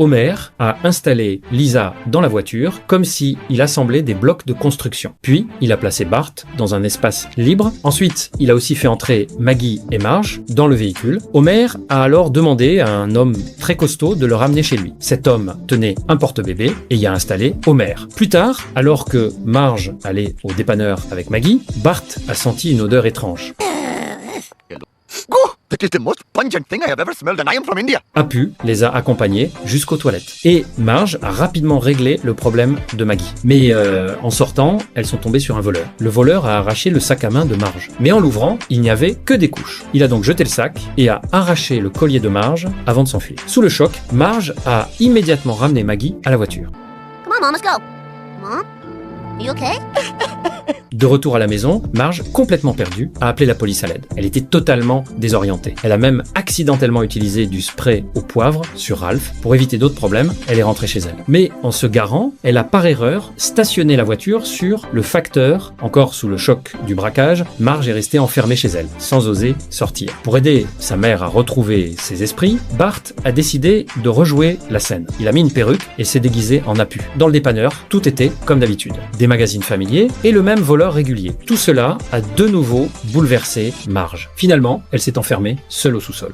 Homer a installé Lisa dans la voiture comme si il assemblait des blocs de construction. Puis, il a placé Bart dans un espace libre. Ensuite, il a aussi fait entrer Maggie et Marge dans le véhicule. Homer a alors demandé à un homme très costaud de le ramener chez lui. Cet homme tenait un porte-bébé et y a installé Homer. Plus tard, alors que Marge allait au dépanneur avec Maggie, Bart a senti une odeur étrange. Oh, that is the most pungent thing I have ever smelled, and I am from India. Apu les a accompagnés jusqu'aux toilettes. Et Marge a rapidement réglé le problème de Maggie. Mais en sortant, elles sont tombées sur un voleur. Le voleur a arraché le sac à main de Marge. Mais en l'ouvrant, il n'y avait que des couches. Il a donc jeté le sac et a arraché le collier de Marge avant de s'enfuir. Sous le choc, Marge a immédiatement ramené Maggie à la voiture. Come on, Mom, let's go. Mom, are you okay? De retour à la maison, Marge, complètement perdue, a appelé la police à l'aide. Elle était totalement désorientée. Elle a même accidentellement utilisé du spray au poivre sur Ralph. Pour éviter d'autres problèmes, elle est rentrée chez elle. Mais en se garant, elle a par erreur stationné la voiture sur le facteur. Encore sous le choc du braquage, Marge est restée enfermée chez elle, sans oser sortir. Pour aider sa mère à retrouver ses esprits, Bart a décidé de rejouer la scène. Il a mis une perruque et s'est déguisé en Apu. Dans le dépanneur, tout était comme d'habitude. Des magazines familiers et le même voleur régulier. Tout cela a de nouveau bouleversé Marge. Finalement, elle s'est enfermée seule au sous-sol.